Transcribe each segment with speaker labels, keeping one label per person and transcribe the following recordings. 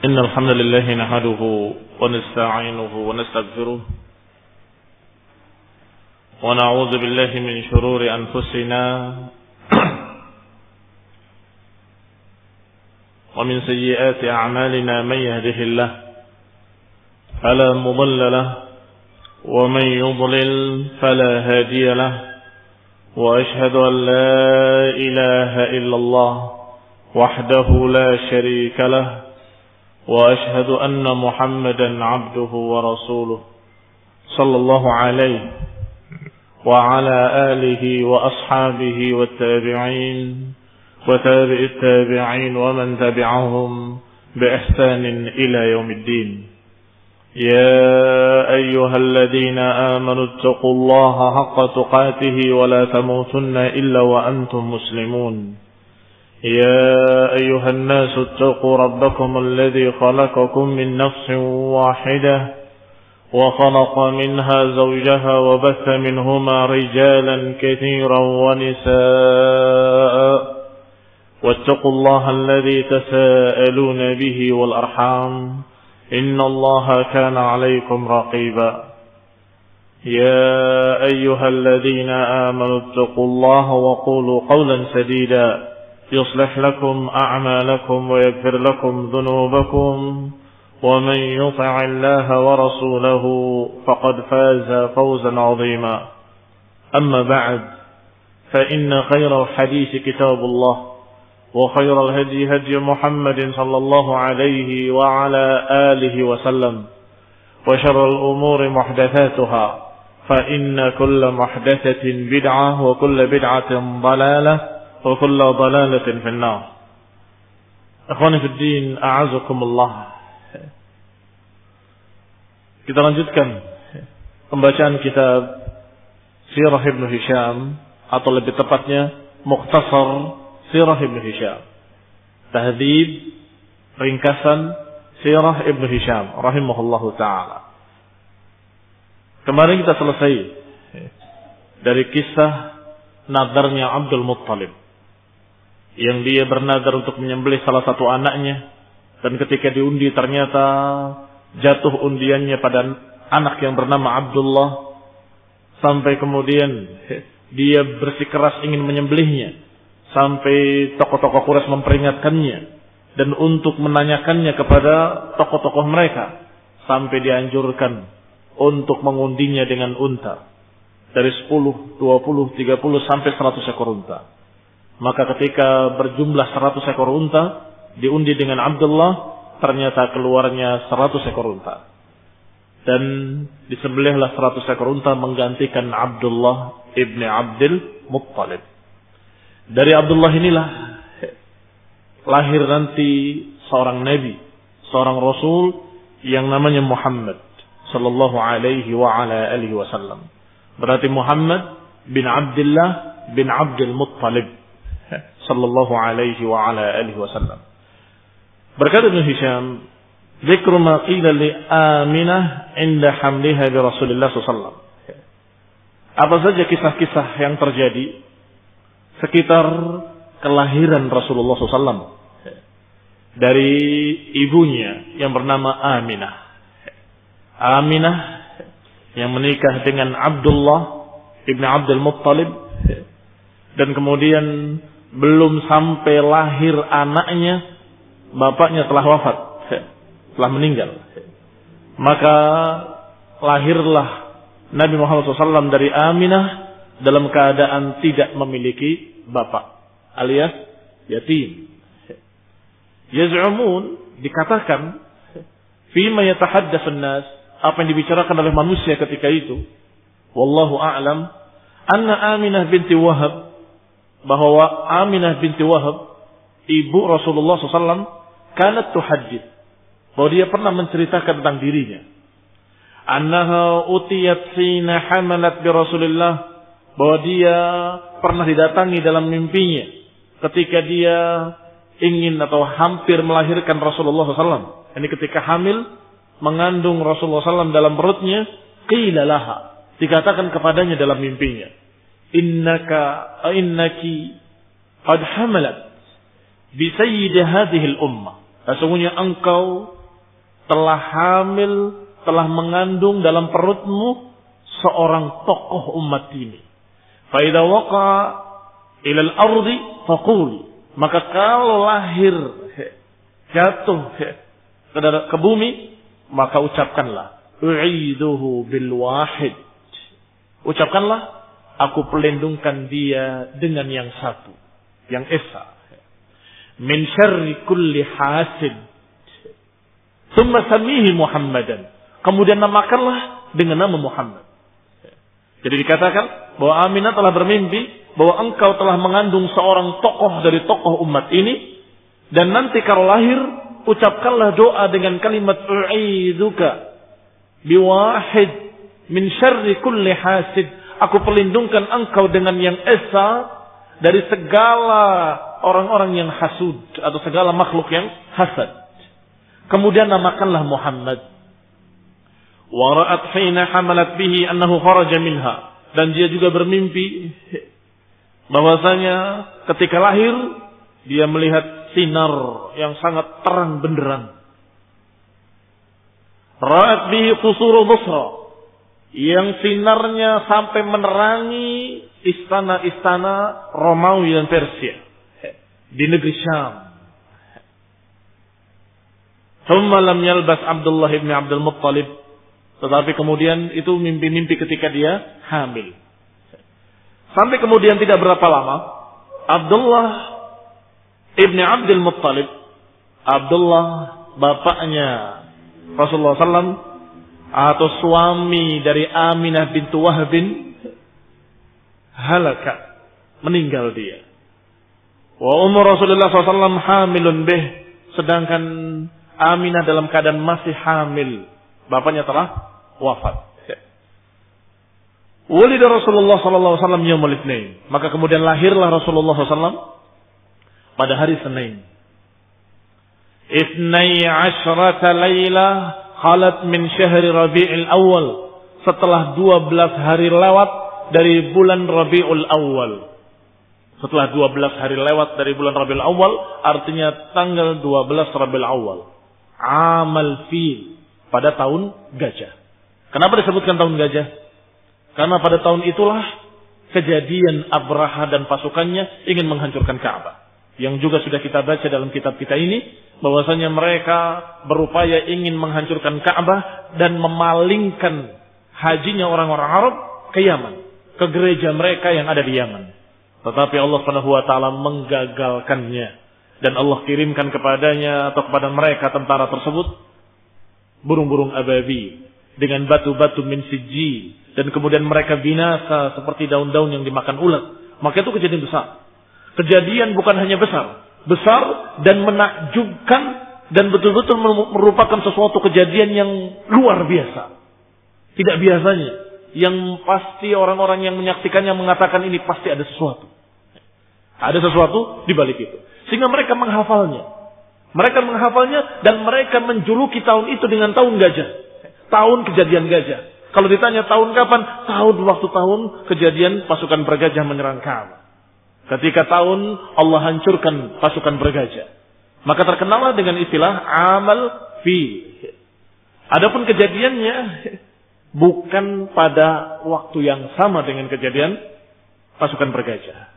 Speaker 1: إن الحمد لله نحمده ونستعينه ونستغفره ونعوذ بالله من شرور أنفسنا ومن سيئات أعمالنا من يهده الله فلا مضل له ومن يضلل فلا هادي له وأشهد أن لا إله إلا الله وحده لا شريك له وأشهد أن محمدا عبده ورسوله صلى الله عليه وعلى آله وأصحابه والتابعين وتابع التابعين ومن تبعهم بإحسان إلى يوم الدين. يا أيها الذين آمنوا اتقوا الله حق تقاته ولا تموتن إلا وأنتم مسلمون. يا أيها الناس اتقوا ربكم الذي خلقكم من نفس واحدة وخلق منها زوجها وبث منهما رجالا كثيرا ونساء واتقوا الله الذي تساءلون به والأرحام إن الله كان عليكم رقيبا. يا أيها الذين آمنوا اتقوا الله وقولوا قولا سديدا يصلح لكم أعمالكم ويغفر لكم ذنوبكم ومن يطع الله ورسوله فقد فاز فوزا عظيما. أما بعد فإن خير الحديث كتاب الله وخير الهدي هدي محمد صلى الله عليه وعلى آله وسلم وشر الأمور محدثاتها فإن كل محدثة بدعة وكل بدعة ضلالة وكل ضلالة في النار. Akhwani fi din, a'azakumullah. Kita lanjutkan pembacaan kitab Sirah Ibn Hisham, atau lebih tepatnya Mukhtasar Sirah Ibn Hisham, tahdhib ringkasan Sirah Ibn Hisham rahimahullahu ta'ala. Kemarin kita selesai dari kisah nadarnya Abdul Muttalib, yang dia bernadar untuk menyembelih salah satu anaknya, dan ketika diundi ternyata jatuh undiannya pada anak yang bernama Abdullah, sampai kemudian dia bersikeras ingin menyembelihnya, sampai tokoh-tokoh Quraisy memperingatkannya dan untuk menanyakannya kepada tokoh-tokoh mereka, sampai dianjurkan untuk mengundinya dengan unta dari 10, 20, 30 sampai 100 ekor unta. Maka ketika berjumlah 100 ekor unta diundi dengan Abdullah, ternyata keluarnya 100 ekor unta. Dan disembelihlah 100 ekor unta menggantikan Abdullah ibn Abdul Muttalib. Dari Abdullah inilah lahir nanti seorang nabi, seorang rasul yang namanya Muhammad sallallahu alaihi wa ala alihi wasallam. Berarti Muhammad bin Abdullah bin Abdul Muttalib sallallahu alaihi wa ala alihi wasallam. Berkata Ibn Hisham, "Dzikru ma qila li Aminah 'inda hamliha bi Rasulillah sallallahu alaihi wasallam." Apa saja kisah-kisah yang terjadi sekitar kelahiran Rasulullah SAW dari ibunya yang bernama Aminah. Aminah yang menikah dengan Abdullah ibn Abdul Muttalib, dan kemudian belum sampai lahir anaknya, bapaknya telah wafat, telah meninggal. Maka lahirlah Nabi Muhammad SAW dari Aminah dalam keadaan tidak memiliki bapak, alias yatim. Yaz'umun, dikatakan, fima yatahaddatsun nas, apa yang dibicarakan oleh manusia ketika itu, wallahu a'lam, anna Aminah binti Wahab, bahwa Aminah binti Wahab, ibu Rasulullah SAW, kanat tuhaddits, bahwa dia pernah menceritakan tentang dirinya, annaha utiyat hina hamalat bi Rasulillah, bahwa dia pernah didatangi dalam mimpinya ketika dia ingin atau hampir melahirkan Rasulullah SAW. Ini ketika hamil mengandung Rasulullah SAW dalam perutnya, qila laha, dikatakan kepadanya dalam mimpinya, innaki qad hamalat bi sayyid hadhihi al-ummah, sesungguhnya engkau telah hamil, telah mengandung dalam perutmu seorang tokoh umat ini. Fa idza waqa'a ila al-ardi faqul, maka kalau lahir jatuh ke bumi, maka ucapkanlah u'iduhu bil wahid. Ucapkanlah, aku pelindungkan dia dengan yang satu, yang esa. Min syarri kulli hasid. Tsumma samihi Muhammadan. Kemudian namakanlah dengan nama Muhammad. Jadi dikatakan bahwa Aminah telah bermimpi bahwa engkau telah mengandung seorang tokoh dari tokoh umat ini, dan nanti kalau lahir ucapkanlah doa dengan kalimat u'iduka biwahid min syarri kulli hasid. Aku pelindungkan engkau dengan yang esa dari segala orang-orang yang hasud atau segala makhluk yang hasad. Kemudian namakanlah Muhammad. Wa ra'at hina hamalat bihi annahu kharaja minha, dan dia juga bermimpi bahwasanya ketika lahir dia melihat sinar yang sangat terang benderang. Ra'at bihi qusur Busra, yang sinarnya sampai menerangi istana-istana Romawi dan Persia di negeri Syam. Thumma lam yalbas Abdullah ibn Abdul Muttalib, tetapi kemudian itu mimpi-mimpi ketika dia hamil. Sampai kemudian tidak berapa lama, Abdullah ibn Abdul Muttalib, Abdullah bapaknya Rasulullah SAW atau suami dari Aminah bintu Wahbin, halaka, meninggal dia. Wa umur Rasulullah SAW hamilun bih, sedangkan Aminah dalam keadaan masih hamil, bapaknya telah wafat. Walid Rasulullah SAW yaumul Itsnain, maka kemudian lahirlah Rasulullah SAW pada hari Senin. 12 lailah khalat min syahri Rabiul Awal, setelah 12 hari lewat dari bulan Rabiul Awal. Setelah 12 hari lewat dari bulan Rabiul Awal, artinya tanggal 12 Rabiul Awal. Amal fil, pada tahun gajah. Kenapa disebutkan tahun gajah? Karena pada tahun itulah kejadian Abraha dan pasukannya ingin menghancurkan Ka'bah. Yang juga sudah kita baca dalam kitab kita ini, bahwasanya mereka berupaya ingin menghancurkan Ka'bah dan memalingkan hajinya orang-orang Arab ke Yaman, ke gereja mereka yang ada di Yaman. Tetapi Allah Subhanahu wa taala menggagalkannya, dan Allah kirimkan kepadanya atau kepada mereka tentara tersebut burung-burung ababil dengan batu-batu min sijil, dan kemudian mereka binasa seperti daun-daun yang dimakan ulat. Maka itu kejadian besar. Kejadian bukan hanya besar dan menakjubkan, dan betul-betul merupakan sesuatu kejadian yang luar biasa. Tidak biasanya, yang pasti orang-orang yang menyaksikannya mengatakan ini pasti ada sesuatu. Ada sesuatu di balik itu. Sehingga mereka menghafalnya. Mereka menghafalnya dan mereka menjuluki tahun itu dengan tahun gajah. Tahun kejadian gajah. Kalau ditanya tahun kapan? Tahun kejadian pasukan bergajah menyerang Ka'bah. Ketika tahun Allah hancurkan pasukan bergajah. Maka terkenallah dengan istilah amal fi. Adapun kejadiannya bukan pada waktu yang sama dengan kejadian pasukan bergajah.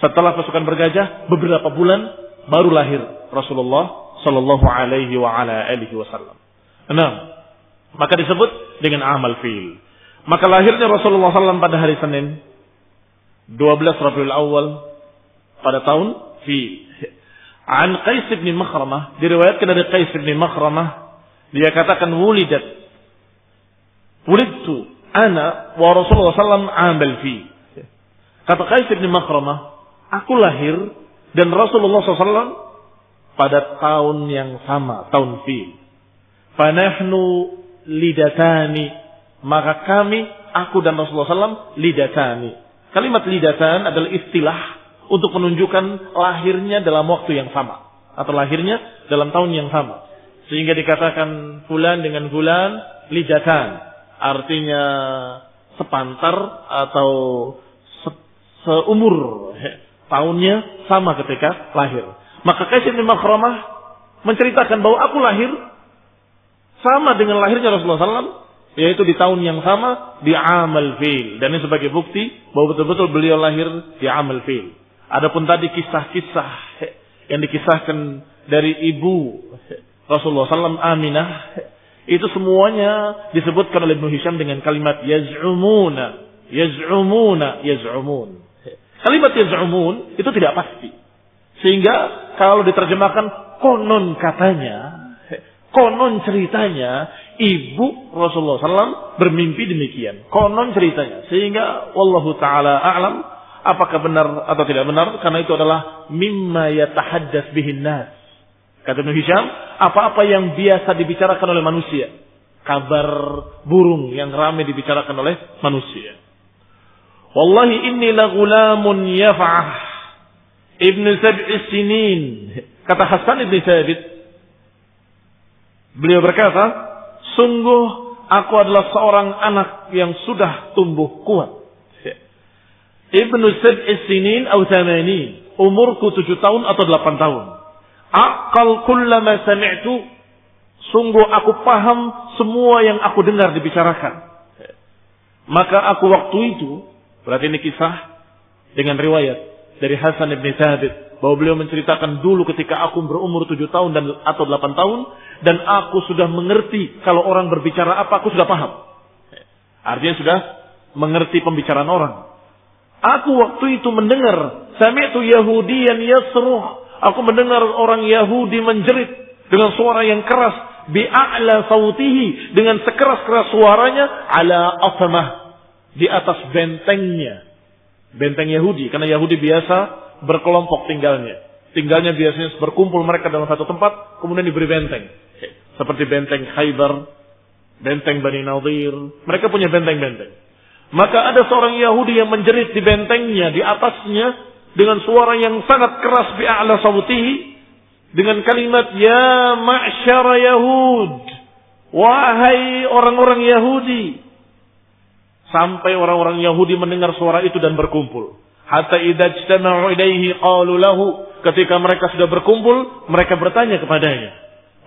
Speaker 1: Setelah pasukan bergajah beberapa bulan baru lahir Rasulullah sallallahu alaihi wa ala alihi wasallam. Nah, maka disebut dengan amal fi'il. Maka lahirnya Rasulullah SAW pada hari Senin 12 Rabiul Awal pada tahun fi'il. An Qais bin Makhramah, diriwayatkan dari Qais bin Makhramah, dia katakan wulidtu ana wa Rasulullah SAW amal fi'il. Kata Qais bin Makhramah, aku lahir dan Rasulullah SAW pada tahun yang sama, tahun fi'il. Fanahnu lidatani, maka kami, aku dan Rasulullah SAW lidatani. Kalimat lidatan adalah istilah untuk menunjukkan lahirnya dalam waktu yang sama, atau lahirnya dalam tahun yang sama. Sehingga dikatakan fulan dengan fulan lidatan, artinya sepantar atau seumur, tahunnya sama ketika lahir. Maka Qais bin Makhramah menceritakan bahwa aku lahir sama dengan lahirnya Rasulullah SAW, yaitu di tahun yang sama di Amal Fil. Dan ini sebagai bukti bahwa betul-betul beliau lahir di Amal Fil. Adapun tadi kisah-kisah yang dikisahkan dari ibu Rasulullah SAW, Aminah, itu semuanya disebutkan oleh Ibnu Hisham dengan kalimat yaz'umuna. Kalimat yaz'umun itu tidak pasti. Sehingga kalau diterjemahkan konon katanya, konon ceritanya, ibu Rasulullah SAW bermimpi demikian. Konon ceritanya. Sehingga wallahu ta'ala a'lam apakah benar atau tidak benar. Karena itu adalah mimma yatahaddas bihin nas. Kata Ibnu Hisham, apa-apa yang biasa dibicarakan oleh manusia. Kabar burung yang ramai dibicarakan oleh manusia. Wallahi inni la ghulamun yaf'ah ibn sab'i sinin. Kata Hasan ibn Thabit, beliau berkata, sungguh aku adalah seorang anak yang sudah tumbuh kuat. Ibnu sab'i sinin atau 80, umurku 7 tahun atau 8 tahun. Aqal kullama sami'tu, sungguh aku paham semua yang aku dengar dibicarakan. Maka aku waktu itu, berarti ini kisah dengan riwayat dari Hasan ibn Thabit, bahwa beliau menceritakan dulu ketika aku berumur 7 tahun atau 8 tahun, dan aku sudah mengerti kalau orang berbicara apa, aku sudah paham. Artinya sudah mengerti pembicaraan orang. Aku waktu itu mendengar, sami'tu Yahudiyan yasruh, aku mendengar orang Yahudi menjerit dengan suara yang keras, bi'a'la sautihi, dengan sekeras-keras suaranya, ala afamah, di atas bentengnya. Benteng Yahudi, karena Yahudi biasa berkelompok tinggalnya. Tinggalnya biasanya berkumpul mereka dalam satu tempat, kemudian diberi benteng. Seperti benteng Khaybar, benteng Bani Nadir, mereka punya benteng-benteng. Maka ada seorang Yahudi yang menjerit di bentengnya, di atasnya, dengan suara yang sangat keras, bi'a'la sautihi, dengan kalimat, ya ma'syara Yahud, wahai orang-orang Yahudi. Sampai orang-orang Yahudi mendengar suara itu dan berkumpul. Hatta idza ijtama'u ilaihi qalu lahu, ketika mereka sudah berkumpul, mereka bertanya kepadanya,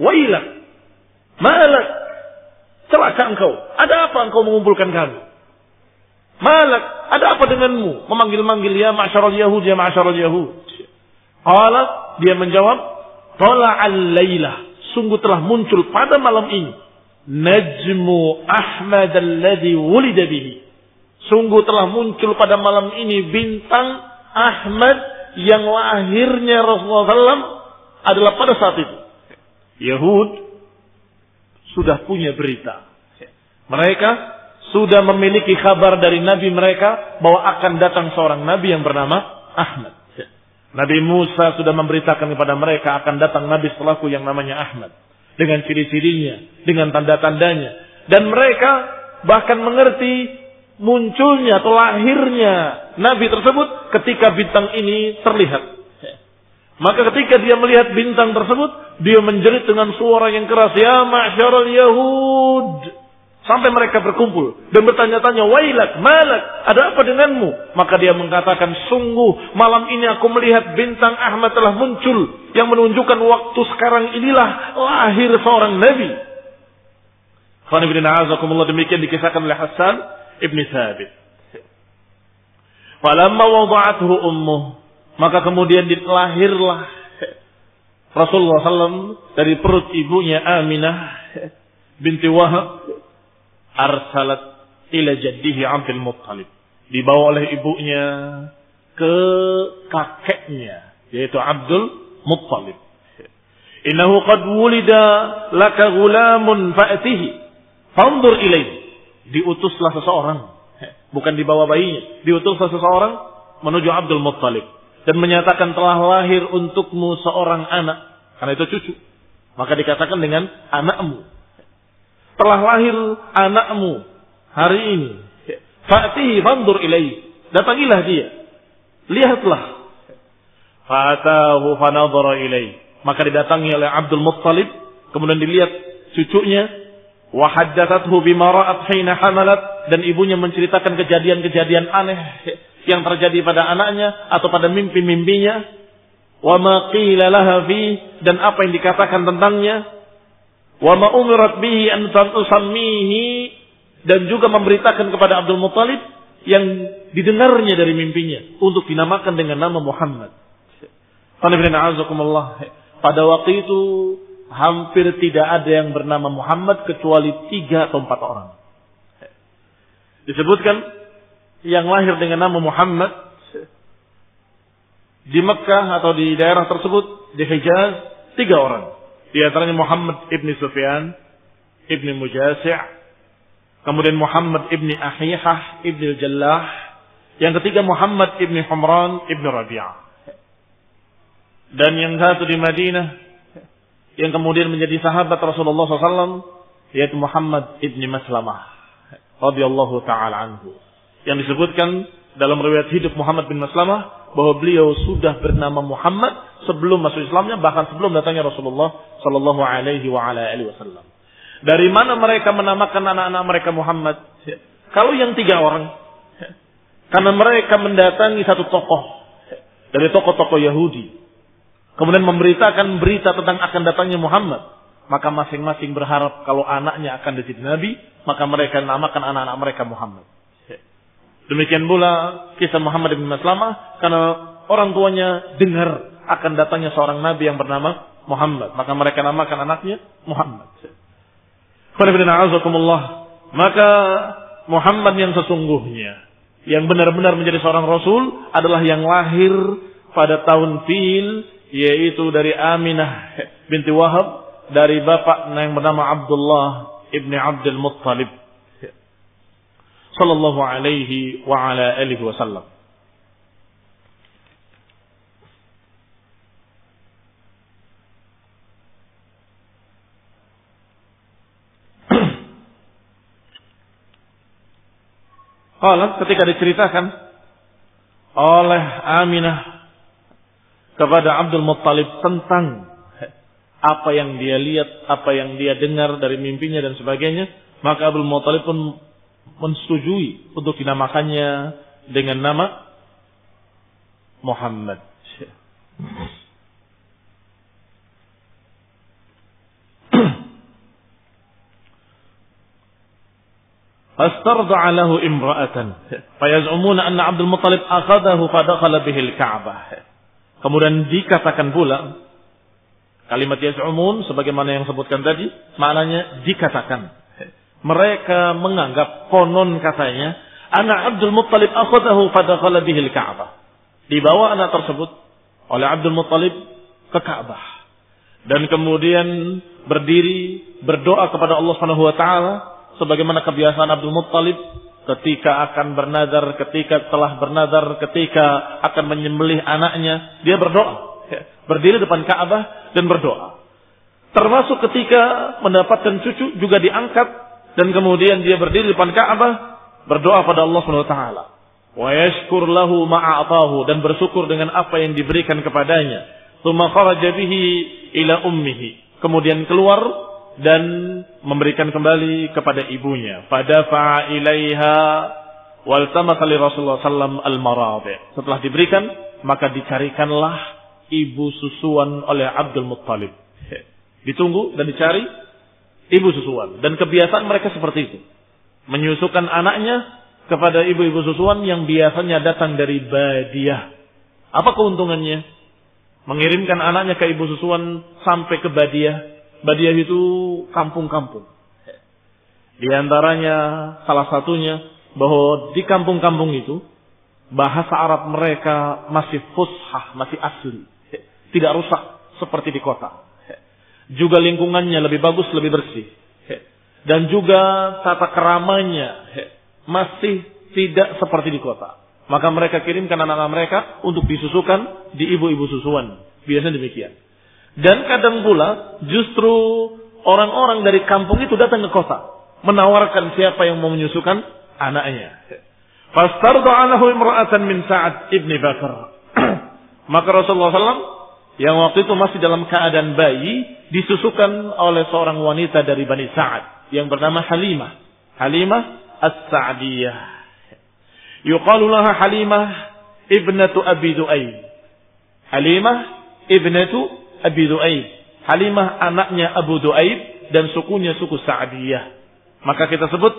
Speaker 1: wailak, malak, celaka engkau, ada apa engkau mengumpulkan kami? Malak, ada apa denganmu? Memanggil-manggil, ya ma'syaral Yahud, ya ma'syaral Yahud. Qala, dia menjawab, tala'al laylah, sungguh telah muncul pada malam ini najmu Ahmad alladhi wulida bihi, sungguh telah muncul pada malam ini bintang Ahmad yang lahirnya Rasulullah SAW adalah pada saat itu. Yahud sudah punya berita, mereka sudah memiliki kabar dari Nabi mereka bahwa akan datang seorang Nabi yang bernama Ahmad. Nabi Musa sudah memberitakan kepada mereka akan datang Nabi setelahku yang namanya Ahmad. Dengan ciri-cirinya, dengan tanda-tandanya. Dan mereka bahkan mengerti munculnya atau lahirnya Nabi tersebut ketika bintang ini terlihat. Maka ketika dia melihat bintang tersebut, dia menjerit dengan suara yang keras, ya ma'syaral Yahud. Sampai mereka berkumpul dan bertanya-tanya, wailak, malak, ada apa denganmu? Maka dia mengatakan, sungguh malam ini aku melihat bintang Ahmad telah muncul, yang menunjukkan waktu sekarang inilah lahir seorang Nabi. Demikian dikisahkan oleh Hasan ibn Thabit. Falamma wada'athu ummuh, maka kemudian dilahirlah Rasulullah SAW dari perut ibunya Aminah binti Wahab. Arsalat ila jaddihi Abdul Muttalib, dibawa oleh ibunya ke kakeknya, yaitu Abdul Muttalib. Innahu qad wulida laka ghulamun fa'tihi fanzur ilaihi. Diutuslah seseorang, bukan dibawa bayinya, diutuslah seseorang menuju Abdul Muttalib dan menyatakan telah lahir untukmu seorang anak, karena itu cucu, maka dikatakan dengan anakmu. Telah lahir anakmu hari ini. Fa'tihi fanzur ilaihi. Datangilah dia. Lihatlah. Fa'atahu fanadhara ilaihi. Maka didatangi oleh Abdul Muttalib, kemudian dilihat cucunya. Wa haddathathu bima ra'at hina hamalat, dan ibunya menceritakan kejadian-kejadian aneh yang terjadi pada anaknya atau pada mimpi-mimpinya. Wa ma qila laha fi, dan apa yang dikatakan tentangnya. Wa ma umirat bihi an tusammihi, dan juga memberitakan kepada Abdul Muttalib yang didengarnya dari mimpinya untuk dinamakan dengan nama Muhammad. Pada waktu itu hampir tidak ada yang bernama Muhammad kecuali 3 atau 4 orang. Disebutkan yang lahir dengan nama Muhammad di Mekkah atau di daerah tersebut, di Hijaz, 3 orang. Di antaranya Muhammad ibn Sufyan ibn Mujasi', kemudian Muhammad ibn Ahihah ibn Jallah, yang ketiga Muhammad ibn Humran ibn Rabi'ah. Dan yang satu di Madinah yang kemudian menjadi sahabat Rasulullah SAW, yaitu Muhammad ibn Maslamah radhiyallahu taala anhu, yang disebutkan dalam riwayat hidup Muhammad bin Maslamah bahwa beliau sudah bernama Muhammad sebelum masuk Islamnya, bahkan sebelum datangnya Rasulullah sallallahu alaihi wasallam. Dari mana mereka menamakan anak-anak mereka Muhammad? Kalau yang 3 orang, karena mereka mendatangi satu tokoh dari tokoh-tokoh Yahudi, kemudian memberitakan berita tentang akan datangnya Muhammad, maka masing-masing berharap kalau anaknya akan jadi nabi, maka mereka namakan anak-anak mereka Muhammad. Demikian pula kisah Muhammad bin Maslamah, karena orang tuanya dengar akan datangnya seorang nabi yang bernama Muhammad, maka mereka namakan anaknya Muhammad. Maka Muhammad yang sesungguhnya, yang benar-benar menjadi seorang rasul, adalah yang lahir pada tahun Fil, yaitu dari Aminah binti Wahab, dari bapak yang bernama Abdullah ibni Abdul Muttalib sallallahu alaihi wa ala alihi wasallam. Qala, ketika diceritakan oleh Aminah kepada Abdul Muttalib tentang apa yang dia lihat, apa yang dia dengar dari mimpinya dan sebagainya, maka Abdul Muttalib pun mensetujui untuk dinamakannya dengan nama Muhammad. Fastarda'a lahu imra'atan fayaz'umuna anna Abdul Muttalib akhadahu fadakhala bihi al-Ka'bah. Kemudian dikatakan pula, kalimat yaz'umun sebagaimana yang sebutkan tadi, maknanya dikatakan. Mereka menganggap, konon katanya, anak Abdul Muttalib akhadahu fadakhala bihi al-Ka'bah. Dibawa anak tersebut oleh Abdul Muttalib ke Ka'bah. Dan kemudian berdiri berdoa kepada Allah Subhanahu wa taala sebagaimana kebiasaan Abdul Muttalib ketika akan bernazar, ketika telah bernazar, ketika akan menyembelih anaknya, dia berdoa. Berdiri depan Ka'bah dan berdoa. Termasuk ketika mendapatkan cucu juga diangkat dan kemudian dia berdiri di depan Ka'bah berdoa pada Allah Subhanahu wa taala. Wa yashkur lahu ma a'tahu, dan bersyukur dengan apa yang diberikan kepadanya. Tsumma kharaja bihi ila ummihi, kemudian keluar dan memberikan kembali kepada ibunya. Fadafa'a ilaiha wal tamasa li Rasulullah sallam al-maradi. Setelah diberikan, maka dicarikanlah ibu susuan oleh Abdul Muttalib. Ditunggu dan dicari ibu susuan. Dan kebiasaan mereka seperti itu, menyusukan anaknya kepada ibu-ibu susuan yang biasanya datang dari Badiah. Apa keuntungannya? Mengirimkan anaknya ke ibu susuan sampai ke Badiah. Badiah itu kampung-kampung. Di antaranya salah satunya bahwa di kampung-kampung itu bahasa Arab mereka masih fushah, masih asli. Tidak rusak seperti di kota. Juga lingkungannya lebih bagus, lebih bersih. Dan juga tata keramanya masih tidak seperti di kota. Maka mereka kirimkan anak-anak mereka untuk disusukan di ibu-ibu susuan. Biasanya demikian. Dan kadang pula justru orang-orang dari kampung itu datang ke kota, menawarkan siapa yang mau menyusukan anaknya. Fastarda'a lahu imra'atan min Sa'ad ibn Bakar. Maka Rasulullah SAW yang waktu itu masih dalam keadaan bayi disusukan oleh seorang wanita dari Bani Sa'ad yang bernama Halimah. Halimah As-Sa'diyah. Yuqalu laha Halimah ibnatu Abi Du'aib. Halimah ibnatu Abi Du'aib. Halimah anaknya Abu Du'aib dan sukunya suku Sa'diyah. Maka kita sebut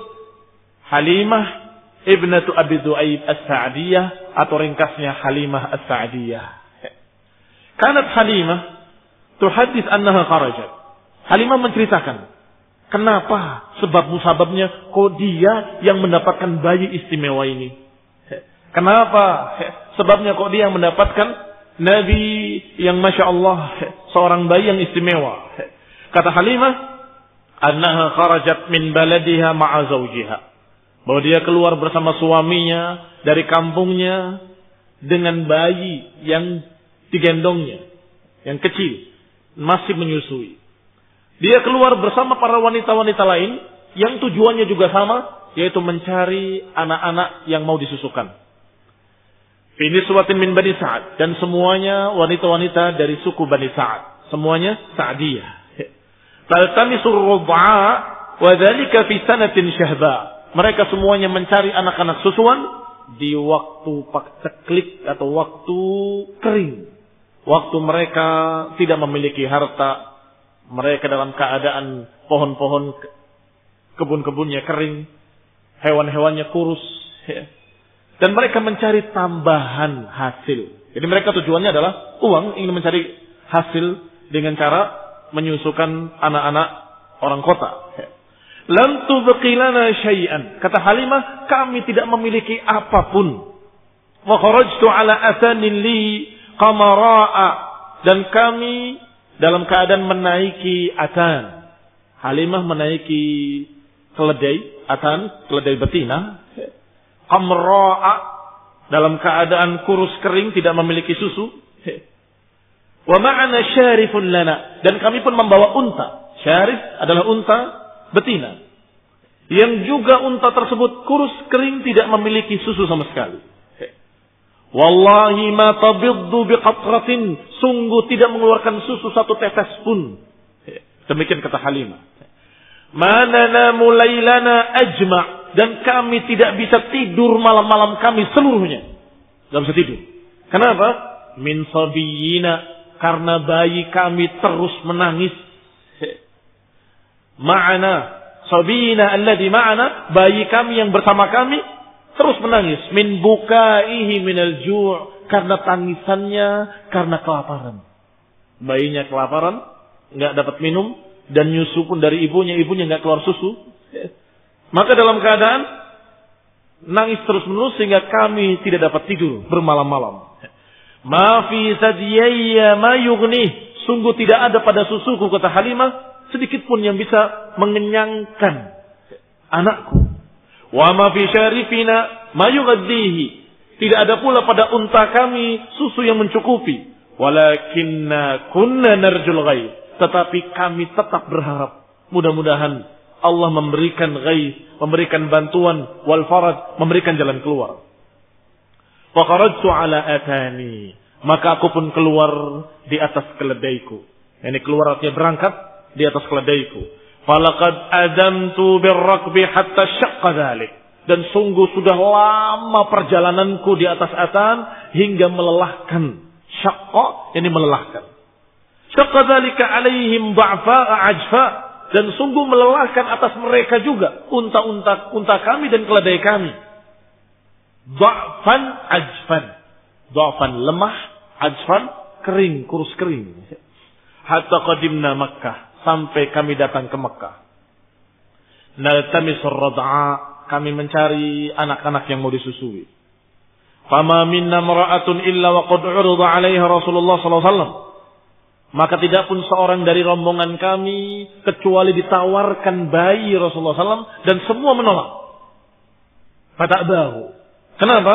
Speaker 1: Halimah ibnatu Abi Du'aib As-Sa'diyah atau ringkasnya Halimah As-Sa'diyah. Kanat Halimah tuhadits annaha kharajat. Halimah menceritakan kenapa sebabnya kok dia yang mendapatkan bayi istimewa ini. Kenapa sebabnya kok dia yang mendapatkan Nabi yang Masya Allah seorang bayi yang istimewa. Kata Halimah, annaha kharajat min baladiha ma'a zawjiha. Bahwa dia keluar bersama suaminya dari kampungnya dengan bayi yang digendongnya, yang kecil, masih menyusui. Dia keluar bersama para wanita-wanita lain yang tujuannya juga sama, yaitu mencari anak-anak yang mau disusukan. Fi niswatin min Bani Sa'ad, dan semuanya wanita-wanita dari suku Bani Sa'ad, semuanya Sa'diyah. Taltamisur rud'a wa dzalika fi sanatin syahba. Mereka semuanya mencari anak-anak susuan di waktu pakceklik atau waktu kering. Waktu mereka tidak memiliki harta, mereka dalam keadaan pohon-pohon kebun-kebunnya kering, hewan-hewannya kurus, dan mereka mencari tambahan hasil. Jadi mereka tujuannya adalah uang, ingin mencari hasil dengan cara menyusukan anak-anak orang kota. Lam tubqi lana syai'an. Kata Halimah, kami tidak memiliki apapun. Wa kharajtu ala athanin li qamara'a, dan kami dalam keadaan menaiki atan. Halimah menaiki keledai, atan, keledai betina. Qamra'a, dalam keadaan kurus kering, tidak memiliki susu. Wa ma'ana syarifun lana, dan kami pun membawa unta. Syarif adalah unta betina, yang juga unta tersebut kurus kering, tidak memiliki susu sama sekali. Wallahi ma tabiddu biqatratin, sungguh tidak mengeluarkan susu satu tetes pun. Demikian kata Halimah. Ma nanamu lailana ajma', dan kami tidak bisa tidur malam-malam kami seluruhnya. Tidak bisa tidur. Kenapa? Min sabiyina, karena bayi kami terus menangis. Ma'ana sabiyina alladhi ma'ana, bayi kami yang bersama kami terus menangis. Min bukaihi minal ju', karena tangisannya karena kelaparan. Bayinya kelaparan, enggak dapat minum, dan nyusu pun dari ibunya enggak keluar susu. Maka dalam keadaan nangis terus-menerus sehingga kami tidak dapat tidur bermalam-malam. Ma fi sadiyya ma yughni, sungguh tidak ada pada susuku, kata Halimah, sedikit pun yang bisa mengenyangkan anakku. Wa ma fi syarifina ma yughaddihi, tidak ada pula pada unta kami susu yang mencukupi. Walakinna kunna narjul ghaib, tetapi kami tetap berharap mudah-mudahan Allah memberikan ghaib, memberikan bantuan, wal faraj, memberikan jalan keluar. Fa kharajtu ala atani, maka aku pun keluar di atas keledaiku. Yani keluar artinya berangkat di atas keledaiku. Falaqad adamtu birrakbi hatta syaqqa dzalik, dan sungguh sudah lama perjalananku di atas atan hingga melelahkan. Syaqqa yani melelahkan. Syaqqa dzalika alaihim dha'fa'a ajfa, dan sungguh melelahkan atas mereka juga unta kami dan keledai kami. Dha'fan ajfan, dha'fan lemah, ajfan kering, kurus kering. Hatta qadimna Makkah, sampai kami datang ke Makkah. Naltamisur rad'a, kami mencari anak-anak yang mau disusui. Fama minna mar'atun illa wa qad 'urida 'alaiha Rasulullah sallallahu alaihi wasallam. Maka tidak pun seorang dari rombongan kami kecuali ditawarkan bayi Rasulullah SAW, dan semua menolak. Fata'bahu. Kenapa?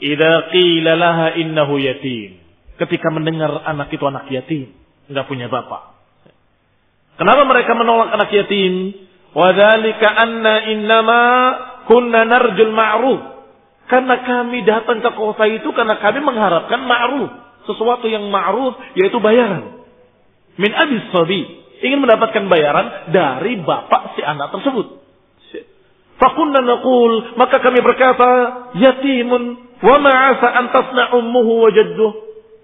Speaker 1: Idza qila laha innahu yatim. Ketika mendengar anak itu anak yatim, enggak punya bapak. Kenapa mereka menolak anak yatim? Wa dzalika anna innama kunna narjul ma'ruf. Karena kami datang ke kota itu karena kami mengharapkan ma'ruf, sesuatu yang ma'ruf, yaitu bayaran. Min abis sabi, ingin mendapatkan bayaran dari bapak si anak tersebut. Fakunna naqul, maka kami berkata, yatimun wa ma'asa an tasna ummuhu wa jadduh.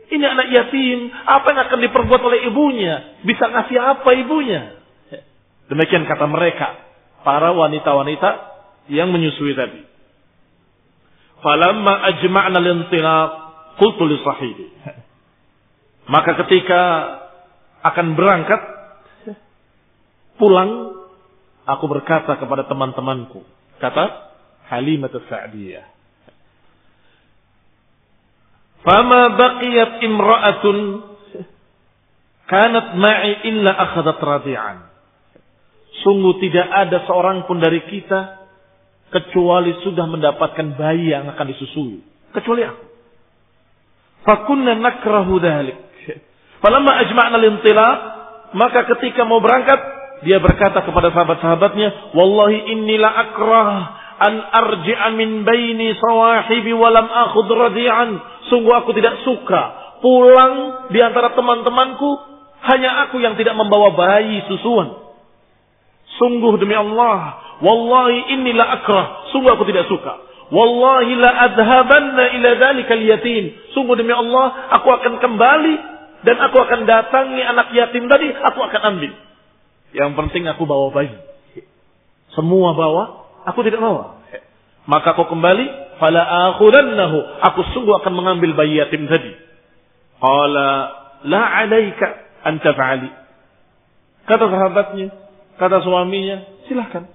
Speaker 1: Ini anak yatim, apa yang akan diperbuat oleh ibunya? Bisa ngasih apa ibunya? Demikian kata mereka, para wanita-wanita yang menyusui tadi. Falamma ajma'na al-intilaq qultu li sahibi. Maka ketika akan berangkat pulang, aku berkata kepada teman-temanku, kata Halimah As-Sa'diyah, fama baqiyat imra'atun kanat ma'i illa akhadat radi'an. Sungguh tidak ada seorang pun dari kita kecuali sudah mendapatkan bayi yang akan disusui, kecuali aku. Fakunna nakrahu dhalik. Falamma ajma'na al-intilaq, maka ketika mau berangkat, dia berkata kepada sahabat-sahabatnya, wallahi inni la akrah an arji'a min baini sawahibi wa lam akhud radi'an. Sungguh aku tidak suka pulang di antara teman-temanku, hanya aku yang tidak membawa bayi susuan. Sungguh demi Allah, wallahi inni la akrah, sungguh aku tidak suka. Wallahi la adhabanna ila dzalikal yatim. Sungguh demi Allah, aku akan kembali dan aku akan datangi anak yatim tadi, aku akan ambil. Yang penting aku bawa bayi. Semua bawa, aku tidak bawa. Maka aku kembali, fala akhudannahu, aku sungguh akan mengambil bayi yatim tadi. Qala la 'alaika an taf'ali. Kata sahabatnya, kata suaminya, silahkan.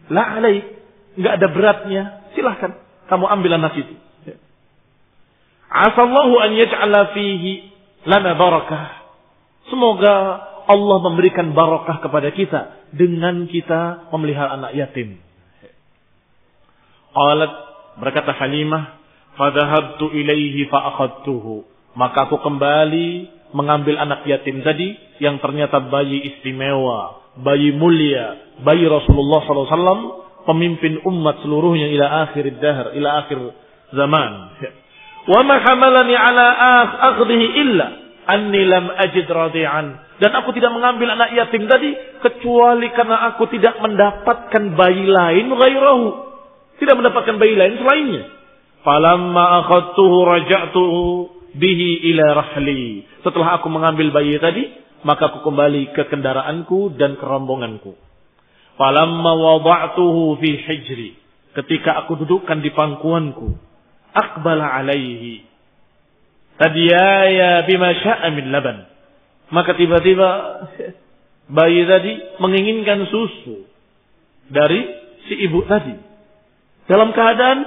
Speaker 1: La 'alaik, enggak ada beratnya, silahkan kamu ambil anak itu. Asallahu an yaj'ala fihi lana barakah. Semoga Allah memberikan barakah kepada kita dengan kita memelihara anak yatim. Qalat, berkata Halimah, fadhahabtu ilaihi fa akhadtuhu. Maka aku kembali mengambil anak yatim tadi yang ternyata bayi istimewa, bayi mulia, bayi Rasulullah SAW, pemimpin umat seluruhnya ila akhir dahr, ila akhir zaman. Wa ma hamalani ala akhdhihi illa anni lam ajid radi'an. Dan aku tidak mengambil anak yatim tadi kecuali karena aku tidak mendapatkan bayi lain ghairahu. Tidak mendapatkan bayi lain selainnya. Falamma akhadtuhu raja'tuhu bihi ila rahli. Setelah aku mengambil bayi tadi, maka aku kembali ke kendaraanku dan ke rombonganku. Falamma wada'tuhu fi hijri. Ketika aku dudukkan di pangkuanku, aqbala alaihi tadiyaya bima sya'a min laban. Maka tiba-tiba bayi tadi menginginkan susu dari si ibu tadi. Dalam keadaan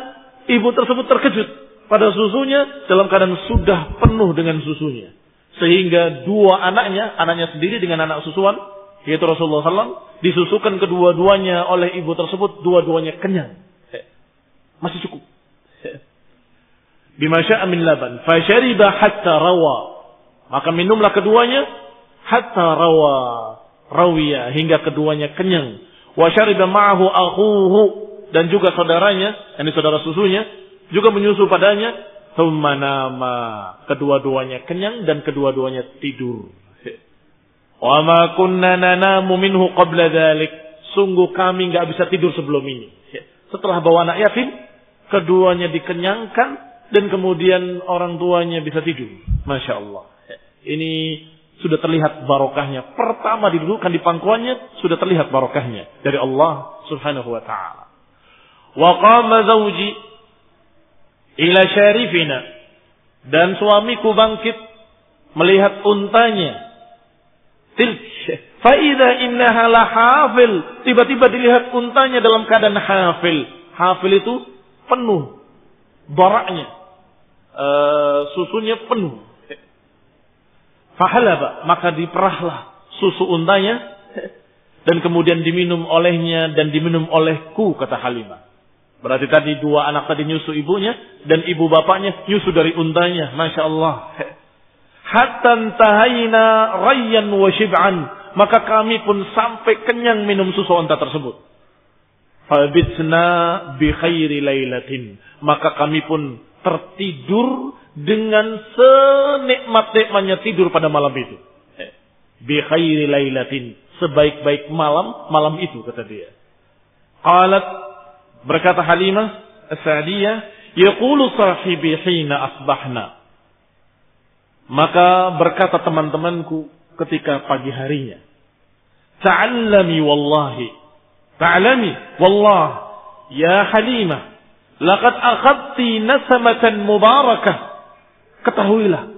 Speaker 1: ibu tersebut terkejut pada susunya, dalam keadaan sudah penuh dengan susunya. Sehingga dua anaknya sendiri dengan anak susuan, yaitu Rasulullah SAW, disusukan kedua-duanya oleh ibu tersebut, dua-duanya kenyang. Masih cukup. Bima sya'a min laban. Fashariba hatta rawa. Maka minumlah keduanya hatta rawa. Rawiya, hingga keduanya kenyang. Wa syariba ma'ahu akhuhu, dan juga saudaranya, ini saudara susunya, juga menyusu padanya. Thumma nama. Kedua-duanya kenyang dan kedua-duanya tidur. Wa ma kunna nanamu minhu qabla dzalik. Sungguh kami enggak bisa tidur sebelum ini. Setelah bawa anak yatim, keduanya dikenyangkan dan kemudian orang tuanya bisa tidur. Masya Allah. Ini sudah terlihat barokahnya. Pertama didudukkan di pangkuannya, sudah terlihat barokahnya dari Allah Subhanahu wa taala. Wa qama zawji ila syarifina, dan suamiku bangkit melihat untanya. Fa idza innaha la hafil, tiba-tiba dilihat untanya dalam keadaan hafil. Hafil itu penuh baraknya, susunya penuh. Fahalaba, maka diperahlah susu untanya dan kemudian diminum olehnya dan diminum olehku, kata Halimah. Berarti tadi dua anak tadi nyusu ibunya dan ibu bapaknya nyusu dari untanya. Masya Allah. Hatta tahayna rayyan wa shib'an, maka kami pun sampai kenyang minum susu unta tersebut. Fabitna bi khairi lailatin, maka kami pun tertidur dengan senikmat-nikmatnya tidur pada malam itu. Bi khairi lailatin, sebaik-baik malam itu, kata dia. Qalat, berkata Halimah As-Sa'diyah, yaqulu sahibi hina asbahna. Maka berkata teman-temanku ketika pagi harinya, ta'allami wallahi. Ta'lami wallah ya Halimah, laqad akhadti nasamatan mubarakah. Ketahuilah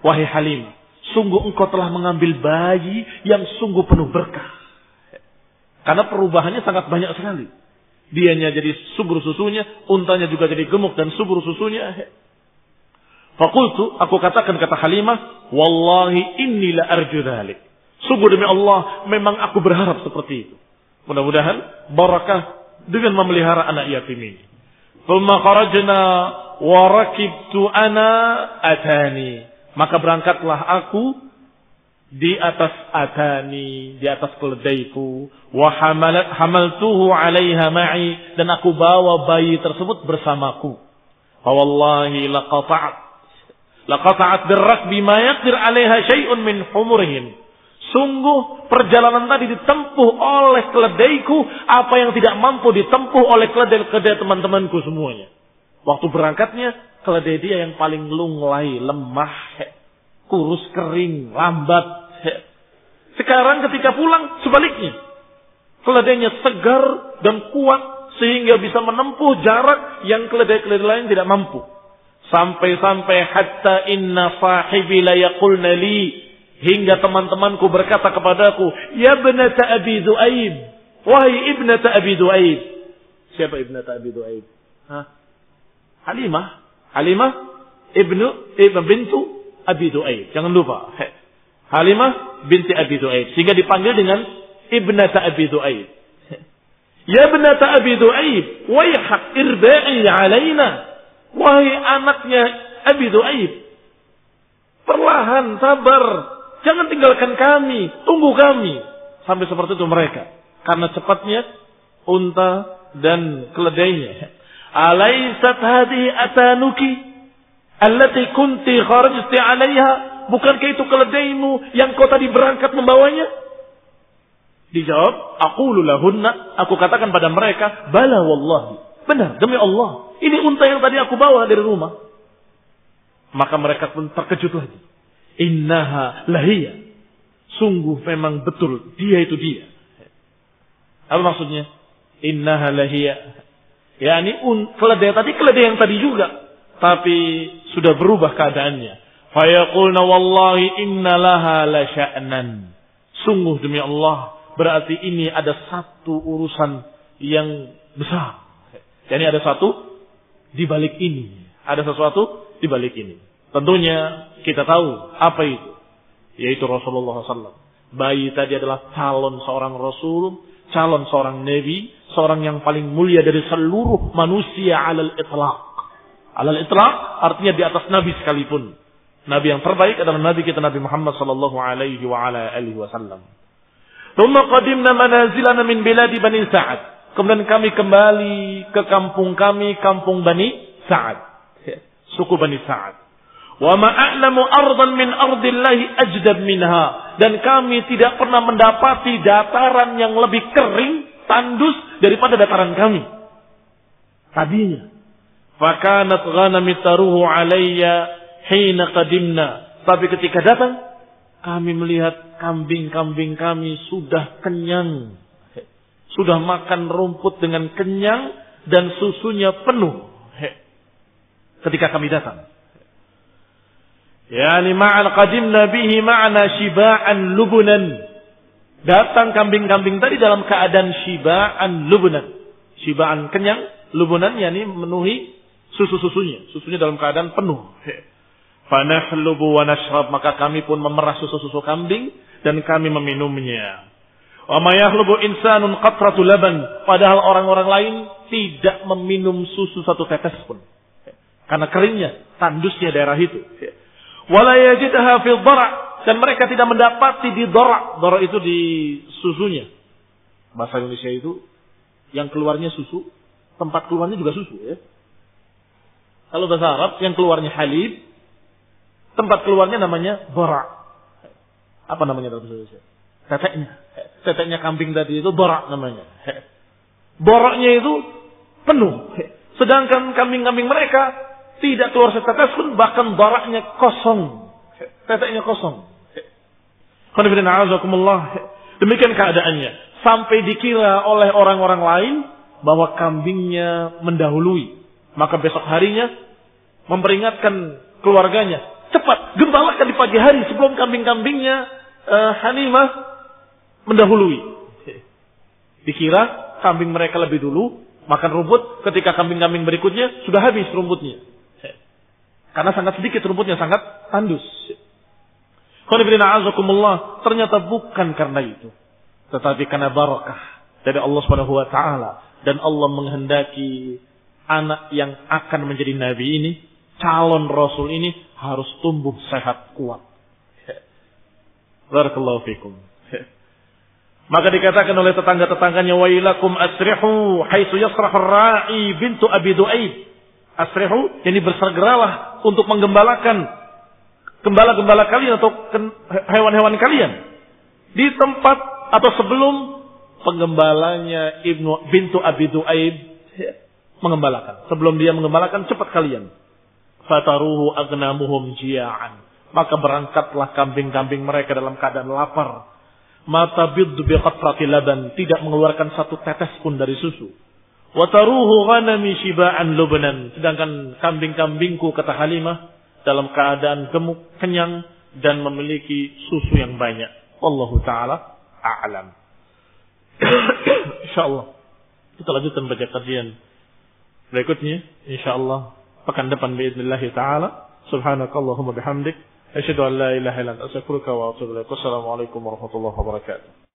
Speaker 1: wahai Halimah, sungguh engkau telah mengambil bayi yang sungguh penuh berkah. Karena perubahannya sangat banyak sekali. Dianya jadi subur susunya, untanya juga jadi gemuk dan subur susunya. Faqultu, aku katakan, kata Halimah, wallahi inni la arju dhalik. Sungguh demi Allah, memang aku berharap seperti itu. Mudah-mudahan barakah dengan memelihara anak yatim ini. Thumma kharajna wa rakibtu ana atani. Maka berangkatlah aku di atas atani, di atas keledaiku. Wa hamaltuhu 'alaiha ma'i, dan aku bawa bayi tersebut bersamaku. Fa wallahi laqata'at birrakbi ma yaqdir 'alaiha syai'un min humurihim. Sungguh perjalanan tadi ditempuh oleh keledaiku apa yang tidak mampu ditempuh oleh keledai-keledai teman-temanku semuanya. Waktu berangkatnya keledai dia yang paling lunglai, lemah, kurus, kering, lambat. Sekarang ketika pulang sebaliknya, keledainya segar dan kuat sehingga bisa menempuh jarak yang keledai-keledai lain tidak mampu. Sampai-sampai hatta inna sahibi la yaqulna li, hingga teman-temanku berkata kepadaku, ya ibnata Abi Du'aib, wahai ibnata Abi Du'aib. Siapa ibnata Abi Du'aib? Halimah bintu Abi Du'aib. Jangan lupa, Halimah binti Abi Du'aib, sehingga dipanggil dengan ibnata Abi Du'aib. Ya ibnata Abi Du'aib, wayhak irba'i alaina. Wahai anaknya Abi Du'aib, perlahan, sabar, jangan tinggalkan kami, tunggu kami. Sampai seperti itu mereka, karena cepatnya unta dan keledainya. Alaysat hadhihi atanuki allati kunti kharajti 'alaiha? Bukankah itu keledaimu yang kau tadi berangkat membawanya? Dijawab, aqulu lahunna, aku katakan pada mereka, bala wallahi, benar demi Allah, ini unta yang tadi aku bawa dari rumah. Maka mereka pun terkejut lagi. Innaha lahiyah, sungguh memang betul dia itu dia. Apa maksudnya? Innaha lahiyah, yakni keledai yang tadi juga, tapi sudah berubah keadaannya. Fayaqulna wallahi inna laha la sya'nan. Sungguh demi Allah, berarti ini ada satu urusan yang besar. Yani ada satu di balik ini. Ada sesuatu di balik ini. Tentunya kita tahu apa itu. Yaitu Rasulullah SAW. Bayi tadi adalah calon seorang Rasul, calon seorang Nabi, seorang yang paling mulia dari seluruh manusia alal itlaq. Alal itlaq artinya di atas Nabi sekalipun. Nabi yang terbaik adalah Nabi kita Nabi Muhammad sallallahu alaihi wa ala alihi wasallam. Tsumma qadimna manazilana min biladi Bani Sa'ad. Kemudian kami kembali ke kampung kami, kampung Bani Sa'ad. Suku Bani Sa'ad. Wa ma a'lamu ardan min ardillahi ajdab minha. Dan kami tidak pernah mendapati dataran yang lebih kering, tandus daripada dataran kami. Tadinya. Fakanat ghanami taruhu alayya hina qadimna. Tapi ketika datang, kami melihat kambing-kambing kami sudah kenyang. Sudah makan rumput dengan kenyang dan susunya penuh. Ketika kami datang. Yani ma'al qadimna bihi ma'na shiba'an lubunan. Datang kambing-kambing tadi dalam keadaan shiba'an lubunan. Shiba'an kenyang, lubunan yani memenuhi susu-susunya. Susunya dalam keadaan penuh. Fanahlubu wa nashrab, maka kami pun memerah susu-susu kambing dan kami meminumnya. Wa ma yahlubu insanun qatratu laban, padahal orang-orang lain tidak meminum susu satu tetes pun. Karena keringnya, tandusnya daerah itu. Wala yajidha fi dhara', dan mereka tidak mendapati di dhara'. Dhara' itu di susunya. Bahasa Indonesia itu yang keluarnya susu, tempat keluarnya juga susu ya. Kalau bahasa Arab yang keluarnya halib, tempat keluarnya namanya dhara'. Apa namanya dalam bahasa Indonesia? Teteknya. Teteknya kambing tadi itu dhara' namanya. Dhara'-nya itu penuh. Sedangkan kambing-kambing mereka tidak keluar setetes pun, bahkan dhara'-nya kosong. Teteknya kosong. Demikian keadaannya. Sampai dikira oleh orang-orang lain bahwa kambingnya mendahului. Maka besok harinya memperingatkan keluarganya. Cepat, gembalakan di pagi hari sebelum kambing-kambingnya Hanimah mendahului. Dikira kambing mereka lebih dulu makan rumput, ketika kambing-kambing berikutnya sudah habis rumputnya. Karena sangat sedikit rumputnya, sangat tandus. Ternyata bukan karena itu, tetapi karena barakah dari Allah Subhanahu wa taala, dan Allah menghendaki anak yang akan menjadi nabi ini, calon rasul ini harus tumbuh sehat kuat. Barakallahu fikum. Maka dikatakan oleh tetangga-tetangganya, wailakum asrihu haitsu yasrahu ar-ra'i bintu Abi Du'aib. Asrihu, yani bersegeralah untuk menggembalakan gembala-gembala kalian atau hewan-hewan kalian di tempat atau sebelum penggembalanya bintu Abi Du'aib mengembalakan. Sebelum dia mengembalakan, cepat kalian. Fataruhu agnamuhum jia'an. Maka berangkatlah kambing-kambing mereka dalam keadaan lapar. Mata biddu biqatrati laban, tidak mengeluarkan satu tetes pun dari susu. Wataruhu ghanami shiba'an lubnan, sedangkan kambing-kambingku, kata Halimah, dalam keadaan gemuk, kenyang dan memiliki susu yang banyak. Wallahu taala a'lam. Insyaallah kita lanjutkan baca kajian berikutnya insyaallah pekan depan باذنillah taala. Subhanakallahumma bihamdik asyhadu an la ilaha illa anta astaghfiruka wa atubu ilaik. Wassalamualaikum warahmatullahi wabarakatuh.